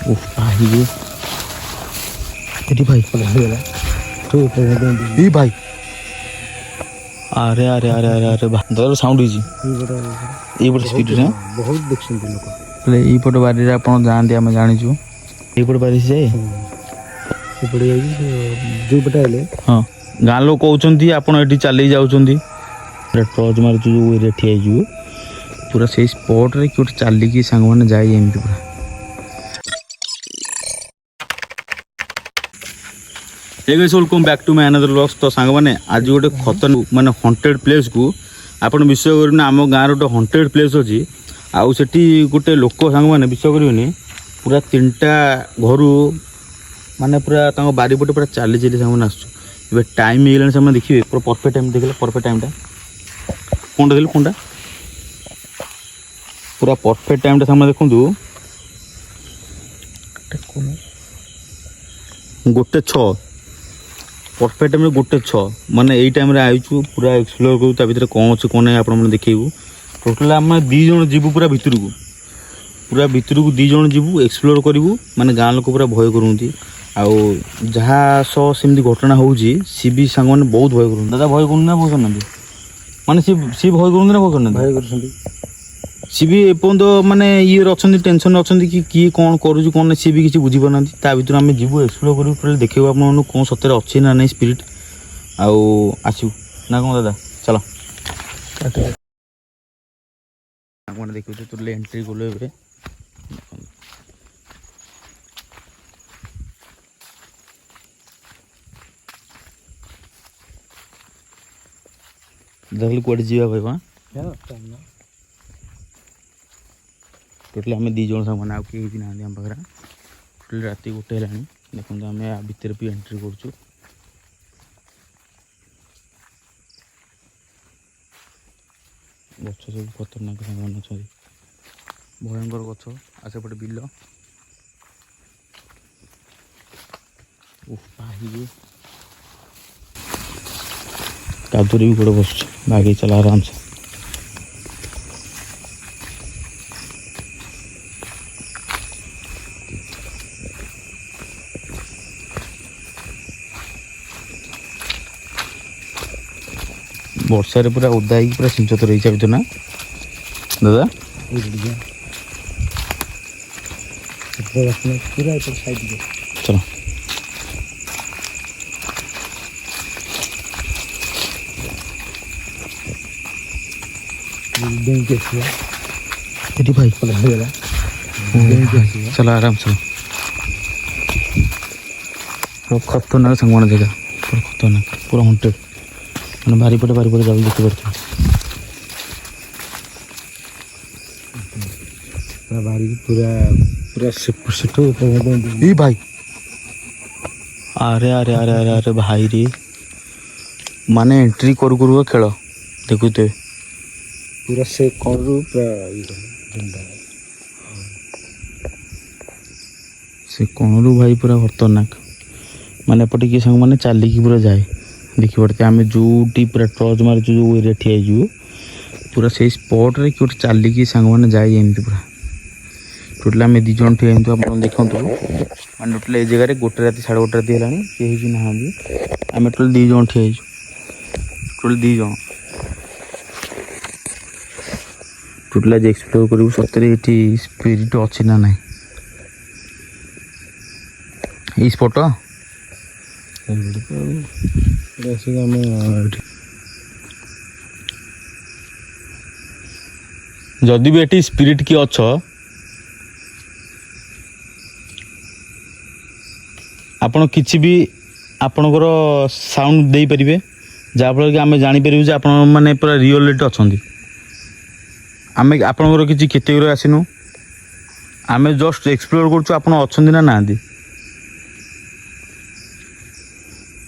भाई भाई भाई अरे अरे अरे अरे अरे दर साउंड ये स्पीड रे बहुत देखते लोक यपट बारी आप जाते आम जाचु यपट बारी जाए जो पटे आए हाँ गाँ लोग कहते आपड़ी चल जाऊँगी टर्च मार जो एरिया ठिया पूरा से स्पॉट रे कि चलिकी सांग मैंने जाए एमती पूरा welcome back to my another vlogs. तो सांग मैंने आज गोटे खतन माने हॉन्टेड प्लेस को आपण विश्वास करें आम गाँव गोटे हॉन्टेड प्लेस अच्छी आउ सेठी गोटे लोक सांग मैंने विश्वास करेंगे पूरा 3टा घर माने पूरा बारीपटे पूरा चली चली सांग मैंने टाइम ହେଇଗଲାଣି ସେମାନେ ଦେଖିବେ पूरा परफेक्ट टाइम देखले परफेक्ट टाइमटा कोनटा देले कोनटा पूरा परफेक्ट टाइमटा सामने देखंतु गोटे 6 परफेक्ट टाइम गोटे 6 माने एई टाइम रे आइछु पूरा एक्सप्लोर करू ता भीतर कोन अछि कोन आपण मन देखैबू टोटल हम 2 जण जीवू पूरा भीतरकू 2 जण जीवू एक्सप्लोर करिवू माने गां लोक पूरा भय करूंती आउ जहाँ सह सेमती घटना होउची सी भी सांग मैंने बहुत भय करूँ दादा भय करूँ ना भय करना माने सी भय करूँ ना भय करना भय कर सी भी एपर्यंत माने ये अच्छा टेंशन अच्छा कि किए कौन करुँ कौन सी भी किसी बुझी पाना ता भर आम जीवु एक्सप्लोर करूँ देखो आप कौन सतरे अच्छे ना नहीं स्पिरिट आउ आसू ना कौन दादा चलो देखो तो एंट्री कलु ए देखिए कौटे जा भाई हाँ टोटल आम 2 जण सामान आउ कहीं ना आम पाखे टोटल राति 1 है देखो आम भितर भी एंट्री करुँ गच सब खतरनाक सामान अच्छा भयंकर गच आसेपटे बिल भाई कादुरी भी गोटे बस भागे चला आराम से वर्षा रे पूरा ओदा ही पूरा सिंचत रही चाहिए ना दादा पूरा साइड चलो भाई चलो आराम से खतरनाक सांग जगह पूरा खतरनाक पूरा हॉन्टेड मैंने बारीपटे जाऊ देखी पार्थ बारी पूरा पूरा सेठू भाई अरे अरे अरे अरे अरे भाई रे माने एंट्री करू करू खेल देखुते पूरा से करू पूरा से कणरू भाई पूरा खतरनाक माने एपटे किए सांग मैंने चलिकी पूरा जाए देखी पड़ते आम जो पूरा टर्च मार जो एरिया ठिया पूरा से स्पॉट रे कि चलिकी सांग मैंने जाए एमती पूरा टोटल आम 2 जण ठिया आप देखो मैंने टोटल ये जगह गोटे राति 1:30 राति है कहीं भी ना आम टोटल 2 जण ठिया टोटल 2 जण टोटल आज एक्सप्लोर करूँ सतरे ये स्पिरिट अच्छी ना ना ये स्पॉट जदि भी ये स्पिरिट किए अच्छ आपण किसी भी आपणकर साउंड दे पारे जहाँफल कि आम जापर आप मैंने पूरा रियलिटी अच्छा आम आपणकर किसी क्षति आसनु आम जस्ट एक्सप्लोर करुँ ना ना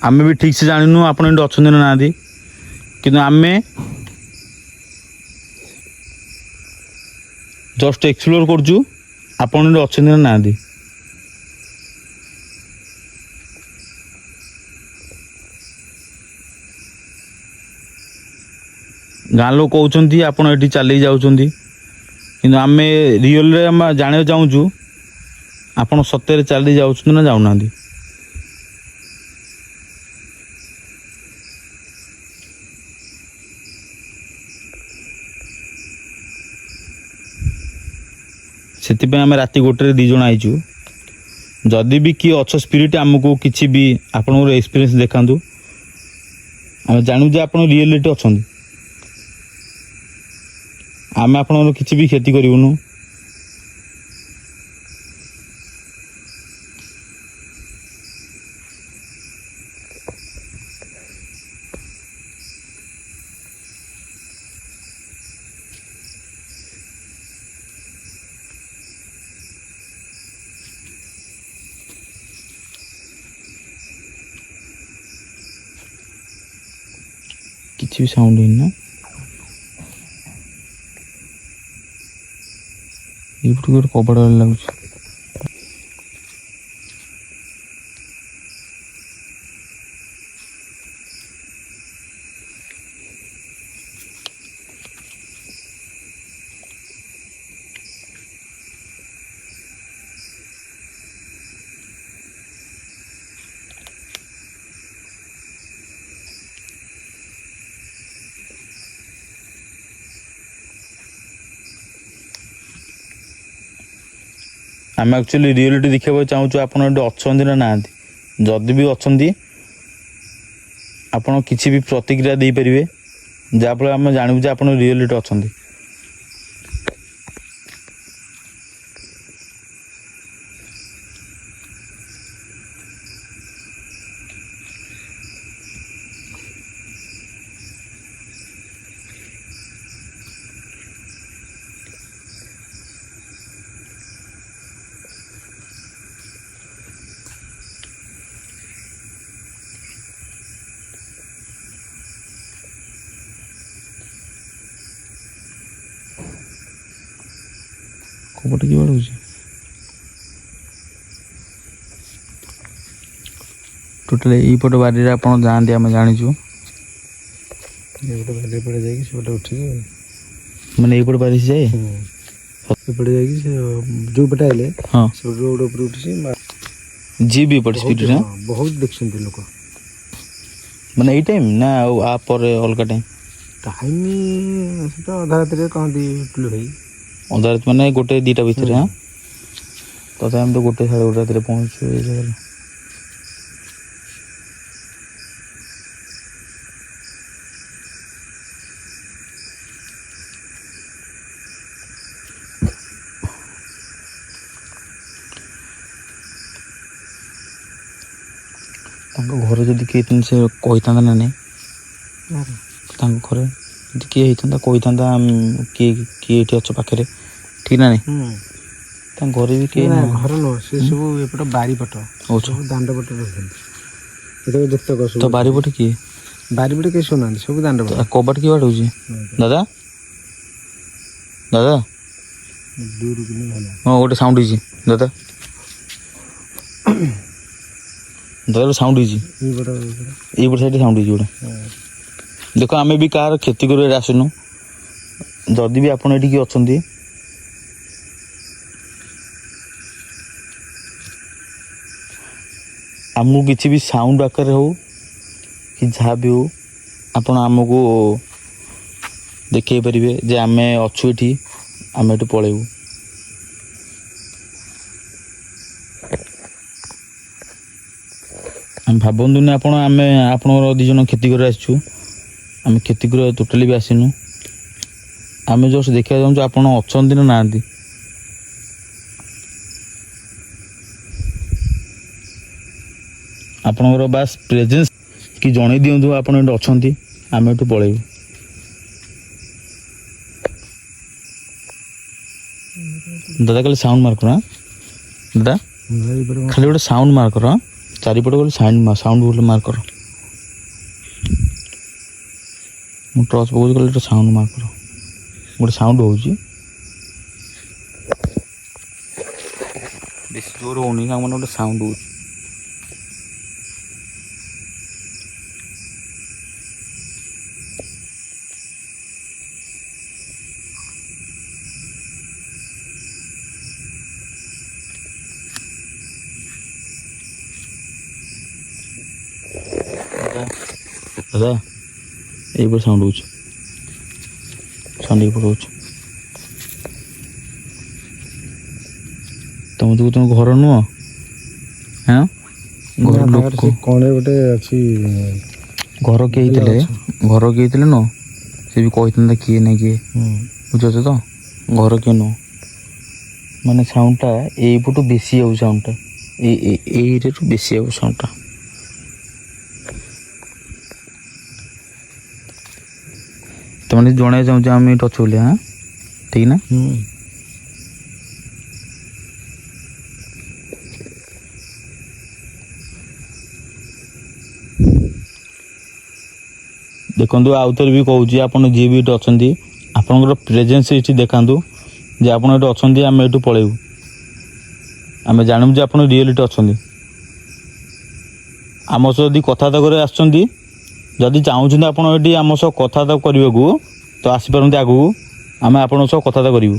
आम भी ठीक से जानू आप अच्छा ना ना कि आम जस्ट एक्सप्लोर करुँ आप अच्छा ना ना गाँ लोग कहते आपड़ी चल जाऊँगी कि आम रियल रे जाना चाहूँ ଆପଣ ସତରେ ଚାଲି ଯାଉଛନ୍ତି ନା ଯାଉନାହାନ୍ତି? ସେଥିପାଇଁ ଆମେ ରାତି 1ରେ 2 ଜଣ ଆଇଛୁ। ଯଦି ବି କିଏ ଅଛ ସ୍ପିରିଟ୍ ଆମକୁ କିଛି ବି ଆପଣଙ୍କର ଏକ୍ସପିରିଏନ୍ସ ଦେଖାନ୍ତୁ, ଆମେ ଜାଣୁ ଯେ ଆପଣ ରିଏଲିଟି ଅଛନ୍ତି। ଆମେ ଆପଣଙ୍କର କିଛି ବି କ୍ଷତି କରିବୁନୁ। କିଛି ବି ସାଉଣ୍ଡ ହେଇନି ନା? ଏଇପଟୁ ଗୋଟେ କବାଟ ଲାଗୁଛି। ଆମେ ଆକ୍ଚୁଆଲି ରିଏଲିଟି ଦେଖିବାକୁ ଚାହୁଁଛୁ ଆପଣ ଏଠି ଅଛନ୍ତି ନା ନାହାନ୍ତି। ଯଦି ବି ଅଛନ୍ତି ଆପଣ କିଛି ବି ପ୍ରତିକ୍ରିୟା ଦେଇପାରିବେ, ଯାହାଫଳରେ ଆମେ ଜାଣିବୁ ଯେ ଆପଣ ରିଏଲିଟି ଅଛନ୍ତି। କବାଟ କି ବାଡ଼ଉଛି? ଟୋଟାଲି ଏଇପଟ ବାରିରେ ଆପଣ ଯାଆନ୍ତି, ଆମେ ଜାଣିଛୁ। ଏପଟେ ବାଲି ପଟେ ଯାଇକି ସେପଟେ ଉଠିକି ମାନେ ଏଇପଟ ବାରି ଯାଏ। ଏପଟେ ଯାଇକି ସେ ଯୋଉ ପଟେ ଆଇଲେ ହଁ, ସେ ରୋଡ ଉପରେ ଉଠିଛି। ଯିଏ ବି ଏପଟେ ସ୍ପିଡ୍ ନା ବହୁତ ଦେଖିଛନ୍ତି ଲୋକ। ମାନେ ଏଇ ଟାଇମ୍ ନା ଆଉ ଆ ପରେ ଅଲଗା ଟାଇମ୍? ଟାଇମ୍ ସେଟା ଅଧା ରାତିରେ କହନ୍ତି ଟୁଲୁ ଭାଇ। ଅଧା ରାତି ମାନେ 1-2ଟା ଭିତରେ? ହଁ, ତଥାପି ଆମେ ତ 1-1:30 ରାତିରେ ପହଞ୍ଚୁଛୁ ଏଇ ଜାଗାରେ। ତାଙ୍କ ଘରେ ଯଦି କିଏ ହେଇଥାନ୍ତା ସେ କହିଥାନ୍ତା ନା ନାହିଁ? ତାଙ୍କ ଘରେ ଯଦି କିଏ ହେଇଥାନ୍ତା କହିଥାନ୍ତା କିଏ କିଏ ଏଠି ଅଛ ପାଖରେ, ଠିକ୍ ନା ନାହିଁ? ତାଙ୍କ ଘରେ ବି କେହି ଘର ନୁହଁ, ସେ ସବୁ ଏପଟ ବାରିପଟ ସବୁ ଦାଣ୍ଡ ପଟ ରହୁଛନ୍ତି। ଯେତେକ ତ ବାରିପଟେ କିଏ? ବାରିପଟେ କେହି ଶୁନାହାନ୍ତି, ସବୁ ଦାଣ୍ଡ ପଟ। କବାଟ କିଏ ବାଡ଼ଉଛି? ଦାଦା ଦାଦା ହଁ, ଗୋଟେ ସାଉଣ୍ଡ ହେଇଛି ଦାଦା। ଦାଦା ସାଉଣ୍ଡ ହେଇଛି ଏଇପଟ ସାଇଡ୍ ସାଉଣ୍ଡ ହେଇଛି ଗୋଟେ। ଦେଖ ଆମେ ବି କାହାର କ୍ଷତି କରିବାରେ ଆସିନୁ। ଯଦି ବି ଆପଣ ଏଠିକି ଅଛନ୍ତି, ଆମକୁ କିଛି ବି ସାଉଣ୍ଡ ଆକାରରେ ହଉ କି ଯାହା ବି ହଉ ଆପଣ ଆମକୁ ଦେଖେଇ ପାରିବେ ଯେ ଆମେ ଅଛୁ ଏଠି, ଆମେ ଏଠୁ ପଳେଇବୁ। ଆମେ ଭାବନ୍ତୁନି ଆପଣ ଆମେ ଆପଣଙ୍କର 2 ଜଣ କ୍ଷତି କରି ଆସିଛୁ। ଆମେ କ୍ଷତି କରିବା ଟୋଟାଲି ବି ଆସିନୁ। ଆମେ ଜଷ୍ଟ ଦେଖିବାକୁ ଚାହୁଁଛୁ ଆପଣ ଅଛନ୍ତି ନା ନାହାନ୍ତି। ଆପଣଙ୍କର ବାସ୍ ପ୍ରେଜେନ୍ସ କି ଜଣେଇ ଦିଅନ୍ତୁ ଆପଣ ଏଠି ଅଛନ୍ତି, ଆମେ ଏଠୁ ପଳେଇବୁ। ଦାଦା ଖାଲି ସାଉଣ୍ଡ ମାର୍କ କର। ଦାଦା ଖାଲି ଗୋଟେ ସାଉଣ୍ଡ ମାର୍କ କର। ଚାରିପଟେ ଗୋଟେ ସାଉଣ୍ଡ ଗୋଟେ ମାର୍କ କର। ମୁଁ ଟର୍ଚ୍ଚ ପକଉଛି, କହିଲେ ଗୋଟେ ସାଉଣ୍ଡ ମାର୍କ କର। ଗୋଟେ ସାଉଣ୍ଡ ହେଉଛି, ବେଶୀ ଜୋର ହେଉନି, ମାନେ ଗୋଟେ ସାଉଣ୍ଡ ହେଉଛି। ଦାଦା ଏଇପଟେ ସାଉଣ୍ଡ ହେଉଛି, ସାଉଣ୍ଡ ଏଇପଟେ ହେଉଛି। ତମ ଯୋଉ ତମ ଘର ନୁହଁ, ହଁ ଘର ଲୋକ କଣ ଗୋଟେ ଅଛି, ଘର କିଏ ହେଇଥିଲେ ନୁହଁ, ସେ ବି କହିଥାନ୍ତା କିଏ ନା କିଏ, ବୁଝୁଛ ତ? ଘର କିଏ ନୁହଁ, ମାନେ ସାଉଣ୍ଡଟା ଏଇପଟୁ ବେଶୀ ଯାଉଛି, ସାଉଣ୍ଡଟା ଏଇଟାରୁ ବେଶୀ ଯାଉଛି ସାଉଣ୍ଡଟା। ତମାନେ ଜଣେଇ ଚାହୁଁଛ ଆମେ ଏଇଠି ଅଛୁ ବୋଲି, ହଁ ଠିକ ନା? ଦେଖନ୍ତୁ ଆଉଥରେ ବି କହୁଛି, ଆପଣ ଯିଏ ବି ଏଠି ଅଛନ୍ତି ଆପଣଙ୍କର ପ୍ରେଜେନ୍ସ ଏଠି ଦେଖାନ୍ତୁ ଯେ ଆପଣ ଏଠି ଅଛନ୍ତି, ଆମେ ଏଠୁ ପଳେଇବୁ, ଆମେ ଜାଣିବୁ ଯେ ଆପଣ ରିଏଲିଟି ଅଛନ୍ତି। ଆମ ସହ ଯଦି କଥାବାର୍ତ୍ତା କରି ଆସୁଛନ୍ତି, ଯଦି ଚାହୁଁଛନ୍ତି ଆପଣ ଏଠି ଆମ ସହ କଥାବାର୍ତ୍ତା କରିବାକୁ ତ ଆସିପାରନ୍ତି ଆଗକୁ, ଆମେ ଆପଣଙ୍କ ସହ କଥାବାର୍ତ୍ତା କରିବୁ।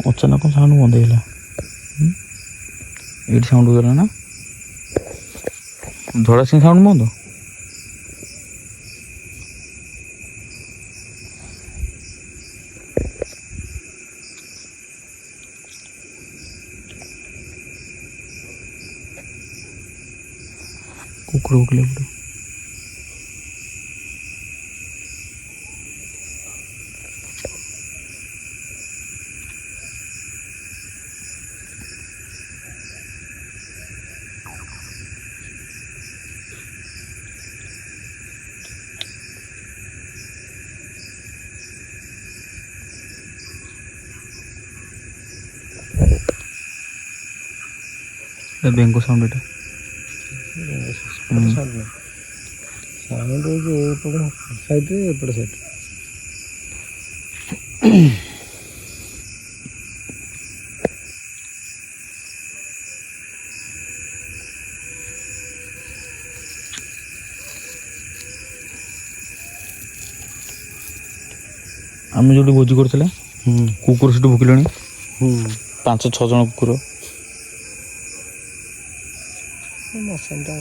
ଅଚାନକ ସାଉଣ୍ଡ ବନ୍ଦ ହେଇଗଲା, ଏଇଠି ସାଉଣ୍ଡ ହେଇଗଲା ନା, ଧଡ଼ା ସିଂ ସାଉଣ୍ଡ ବନ୍ଦ। କୁକୁର ଭୁକିଲେ ପଟେ ବେଙ୍ଗ ସାଉଣ୍ଡ ଏଟା। ସାଉଣ୍ଡ ହେଉଛି ଏପଟ ସାଇଡ଼ରେ, ଏପଟ ସାଇଡ଼ରେ। ଆମେ ଯୋଉଠି ଭୋଜି କରୁଥିଲେ କୁକୁର ସେଠୁ ଭୁକିଲେଣି, 5-6 ଜଣ କୁକୁର। ମଶାନଟା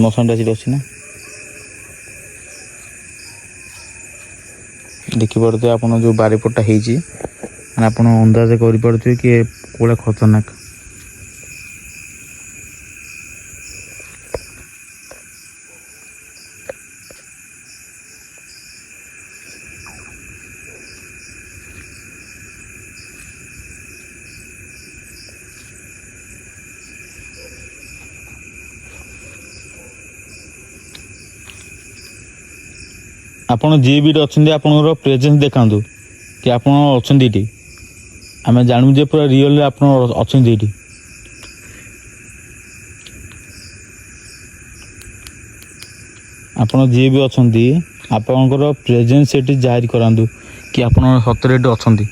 ମଶାନଟା ସେଠି ଅଛି ନା, ଦେଖିପାରୁଥିବେ ଆପଣ ଯେଉଁ ବାରିପଟଟା ହେଇଛି, ମାନେ ଆପଣ ଅନ୍ଦାଜ କରିପାରୁଥିବେ କି କୋଉଟା ଖତରନାକ। ଆପଣ ଯିଏ ବି ଅଛନ୍ତି ଆପଣଙ୍କର ପ୍ରେଜେନ୍ସ ଦେଖାନ୍ତୁ କି ଆପଣ ଅଛନ୍ତି ଏଠି, ଆମେ ଜାଣିବୁ ଯେ ପୁରା ରିଅଲରେ ଆପଣ ଅଛନ୍ତି ଏଠି। ଆପଣ ଯିଏ ବି ଅଛନ୍ତି ଆପଣଙ୍କର ପ୍ରେଜେନ୍ସ ଏଠି ଜାହିର କରାନ୍ତୁ କି ଆପଣ ସତରେ ଏଠି ଅଛନ୍ତି।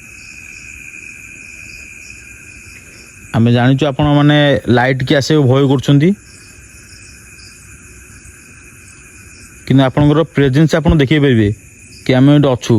ଆମେ ଜାଣିଛୁ ଆପଣ ମାନେ ଲାଇଟ୍ କି ଆସିବାକୁ ଭୟ କରୁଛନ୍ତି, କିନ୍ତୁ ଆପଣଙ୍କର ପ୍ରେଜେନ୍ସ ଆପଣ ଦେଖେଇ ପାରିବେ କି ଆମେ ଏଠି ଅଛୁ।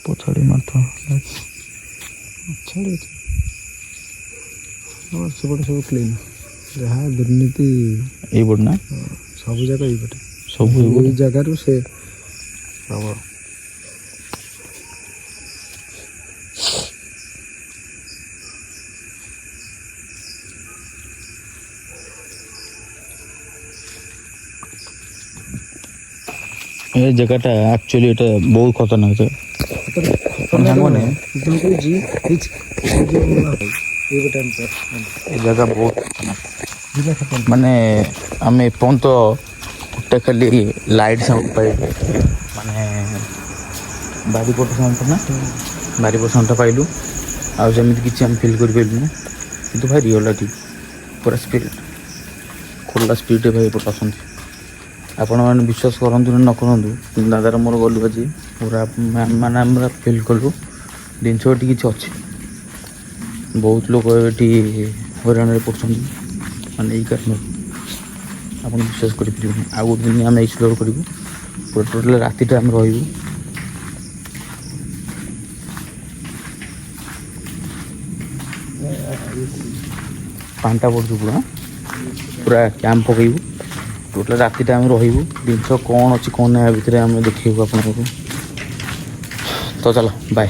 ପଛାଡ଼ି ମାରୁଥିବ ସେପଟେ ସବୁ କ୍ଲିନ୍। ଯାହା ଦୁର୍ନୀତି ଏଇପଟେ ନା ସବୁ ଯାକ ଏଇପଟେ ସବୁ ଏଇପଟେ ଏଇ ଜାଗାରୁ ସେ ପ୍ରବଳ ଏ ଜାଗାଟା ଆକ୍ଚୁଆଲି ଏଇଟା ବହୁତ ଖତରନାକ ଜାଗା ସାଙ୍ଗମାନେ ଏ ଜାଗା ବହୁତ ଖତରନାକ ମାନେ ଆମେ ଏପର୍ଯ୍ୟନ୍ତ ଗୋଟେ ଖାଲି ଲାଇଟ୍ ସାଉଣ୍ଡ ପାଇଲୁ ମାନେ ବାରିପଟ ସାଉଣ୍ଡ ନା ବାରିପଟ ସାଉଣ୍ଡଟା ପାଇଲୁ ଆଉ ସେମିତି କିଛି ଆମେ ଫିଲ୍ କରିପାରିଲୁନି କିନ୍ତୁ ଭାଇ ରିଅଲିଟି ପୁରା ସ୍ପିଡ୍ ଖୋଲା ସ୍ପିଡ଼୍ରେ ଭାଇ ଏପଟେ ଆସନ୍ତି ଆପଣମାନେ ବିଶ୍ୱାସ କରନ୍ତୁ ନା ନ କରନ୍ତୁ କିନ୍ତୁ ଦାଦାର ମୋର ଗଲୁ ଆଜି ପୁରା ମାନେ ଆମେ ଫିଲ୍ କଲୁ ଜିନିଷ ଏଠି କିଛି ଅଛି ବହୁତ ଲୋକ ଏଠି ହଇରାଣରେ ପଡ଼ୁଛନ୍ତି ମାନେ ଏଇ କାରଣରୁ ଆପଣ ବିଶ୍ୱାସ କରିପାରିବେନି ଆଉ ଗୋଟେ ଦିନ ଆମେ ଏକ୍ସପ୍ଲୋର୍ କରିବୁ ପୁରା ଟୋଟାଲ୍ ରାତିଟା ଆମେ ରହିବୁ ପାଣିଟା ପଡ଼ୁଛୁ ପୁରା କ୍ୟାମ୍ପ ପକେଇବୁ ଟୋଟାଲ୍ ରାତିଟା ଆମେ ରହିବୁ ଜିନିଷ କ'ଣ ଅଛି କ'ଣ ନାହିଁ ଆ ଭିତରେ ଆମେ ଦେଖେଇବୁ ଆପଣଙ୍କୁ ତ ଚାଲ ବାଏ